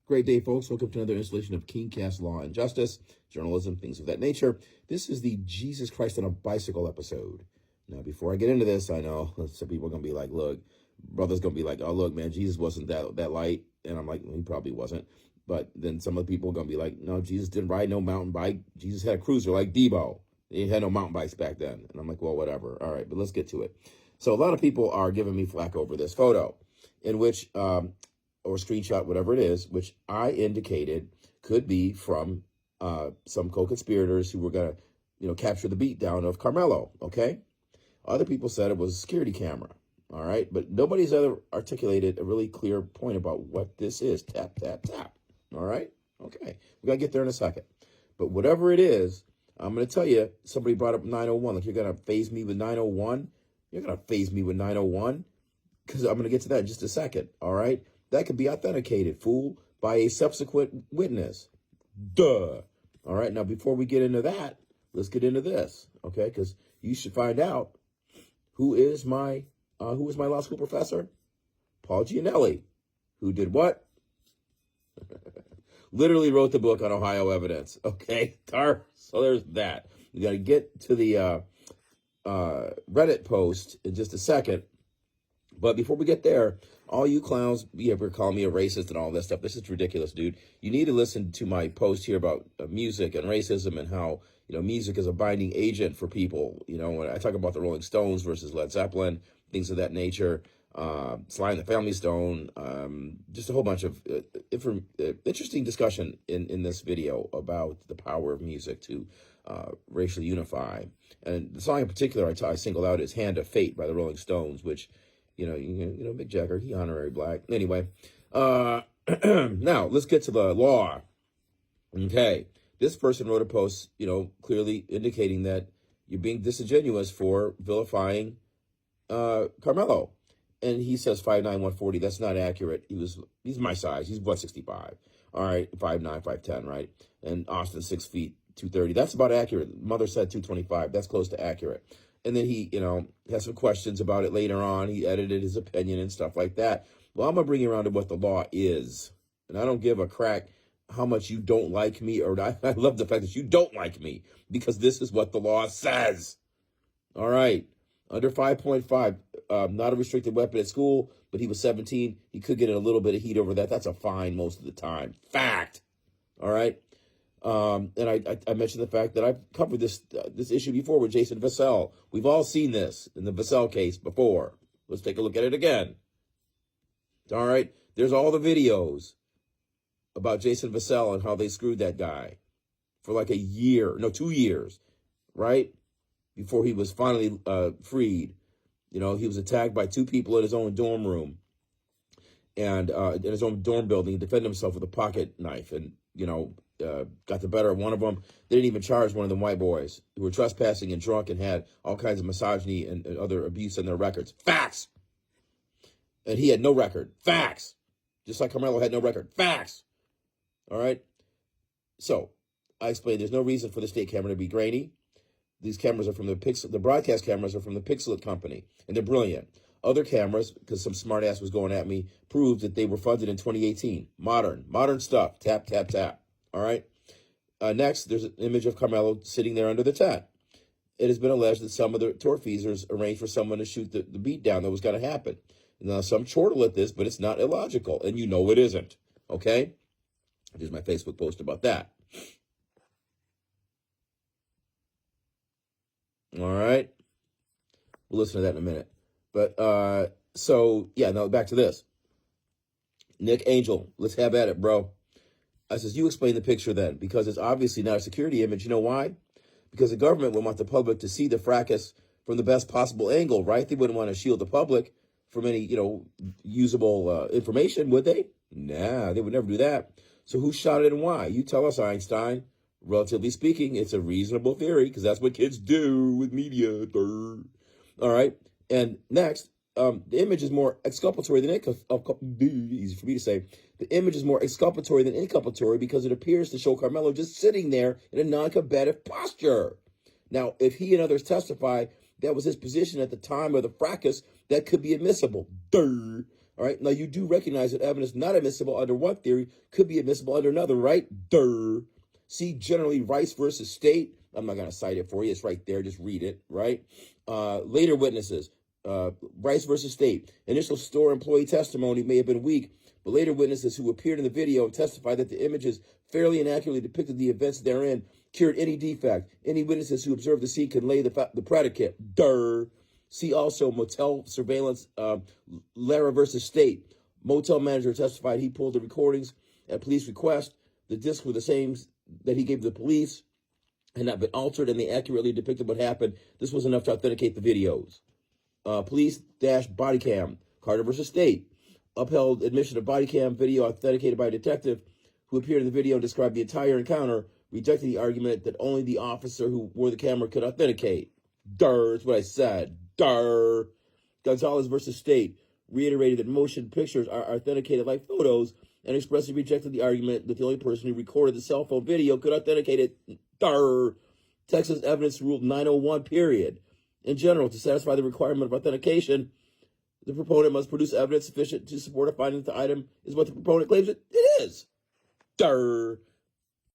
Great day, folks. Welcome to another installation of Kingcast Law and Justice, journalism, things of that nature. This is the Jesus Christ on a Bicycle episode. Now, before I get into this, I know some people are going to be like, look, brother's going to be like, oh, look, man, Jesus wasn't that light. And I'm like, well, he probably wasn't. But then some of the people are going to be like, no, Jesus didn't ride no mountain bike. Jesus had a cruiser like Debo. He had no mountain bikes back then. And I'm like, well, whatever. All right, but let's get to it. So a lot of people are giving me flack over this photo in which, or screenshot, whatever it is, which I indicated could be from some co-conspirators who were going to, capture the beatdown of Karmelo, okay? Other people said it was a security camera, all right? But nobody's ever articulated a really clear point about what this is. Tap, tap, tap, all right? Okay, we got to get there in a second. But whatever it is, I'm going to tell you, somebody brought up 901. Like, you're going to phase me with 901? You're going to phase me with 901? Because I'm going to get to that in just a second, all right? That could be authenticated, fool, by a subsequent witness. Duh. All right, now before we get into that, let's get into this, okay? Because you should find out who is my law school professor? Paul Gianelli, who did what? Literally wrote the book on Ohio evidence, okay? So there's that. We got to get to the Reddit post in just a second. But before we get there, all you clowns, you ever call me a racist and all that stuff, this is ridiculous, dude. You need to listen to my post here about music and racism and how, music is a binding agent for people. When I talk about the Rolling Stones versus Led Zeppelin, things of that nature, Sly and the Family Stone, just a whole bunch of interesting discussion in this video about the power of music to racially unify. And the song in particular I singled out is Hand of Fate by the Rolling Stones, which... Mick Jagger, he honorary black. Anyway, now let's get to the law. Okay, this person wrote a post, clearly indicating that you're being disingenuous for vilifying Karmelo. And he says 5'9", 140. That's not accurate. He's my size. He's 165. All right, 5'9", 5'10", right? And Austin 6 feet, 230. That's about accurate. Mother said 225. That's close to accurate. And then he, has some questions about it later on. He edited his opinion and stuff like that. Well, I'm going to bring you around to what the law is. And I don't give a crack how much you don't like me, or I love the fact that you don't like me, because this is what the law says. All right. Under 5.5, not a restricted weapon at school, but he was 17. He could get in a little bit of heat over that. That's a fine most of the time. Fact. All right. And I mentioned the fact that I've covered this issue before with Jason Vassell. We've all seen this in the Vassell case before. Let's take a look at it again. All right. There's all the videos about Jason Vassell and how they screwed that guy for like 2 years, right? Before he was finally freed. He was attacked by 2 people in his own dorm room and in his own dorm building. He defended himself with a pocket knife and, got the better of one of them. They didn't even charge one of them white boys who were trespassing and drunk and had all kinds of misogyny and other abuse in their records. Facts. And he had no record. Facts. Just like Karmelo had no record. Facts. All right. So I explained there's no reason for the state camera to be grainy. These cameras are from the broadcast cameras are from the Pixellate company, and they're brilliant. Other cameras, because some smartass was going at me, proved that they were funded in 2018. Modern stuff. Tap, tap, tap. All right. Next, there's an image of Karmelo sitting there under the tent. It has been alleged that some of the tortfeasors arranged for someone to shoot the beat down that was going to happen. Now, some chortle at this, but it's not illogical, and it isn't. Okay. There's my Facebook post about that. All right. We'll listen to that in a minute. But, back to this. Nick Angel, let's have at it, bro. I says, you explain the picture then, because it's obviously not a security image. You know why? Because the government would want the public to see the fracas from the best possible angle, right? They wouldn't want to shield the public from any, usable information, would they? Nah, they would never do that. So who shot it and why? You tell us, Einstein. Relatively speaking, it's a reasonable theory, because that's what kids do with media. All right. And next, the image is more exculpatory than easy for me to say. The image is more exculpatory than inculpatory because it appears to show Karmelo just sitting there in a non-combative posture. Now, if he and others testify that was his position at the time of the fracas, that could be admissible. All right. Now, you do recognize that evidence not admissible under one theory could be admissible under another, right? Durr. See, generally, Rice versus State. I'm not going to cite it for you. It's right there. Just read it, right? Later witnesses. Rice versus State. Initial store employee testimony may have been weak, but later witnesses who appeared in the video testified that the images fairly and accurately depicted the events therein, cured any defect. Any witnesses who observed the scene can lay the predicate. Durr. See also motel surveillance, Lara versus State. Motel manager testified he pulled the recordings at police request. The discs were the same that he gave the police, had not been altered, and they accurately depicted what happened. This was enough to authenticate the videos. Police-body cam, Carter versus State. Upheld admission of body cam video authenticated by a detective who appeared in the video and described the entire encounter, rejecting the argument that only the officer who wore the camera could authenticate. Durr, that's what I said. Durr. Gonzalez versus State reiterated that motion pictures are authenticated like photos and expressly rejected the argument that the only person who recorded the cell phone video could authenticate it. Durr. Texas Evidence Rule 901, period. In general, to satisfy the requirement of authentication, the proponent must produce evidence sufficient to support a finding that the item is what the proponent claims it is. Durr.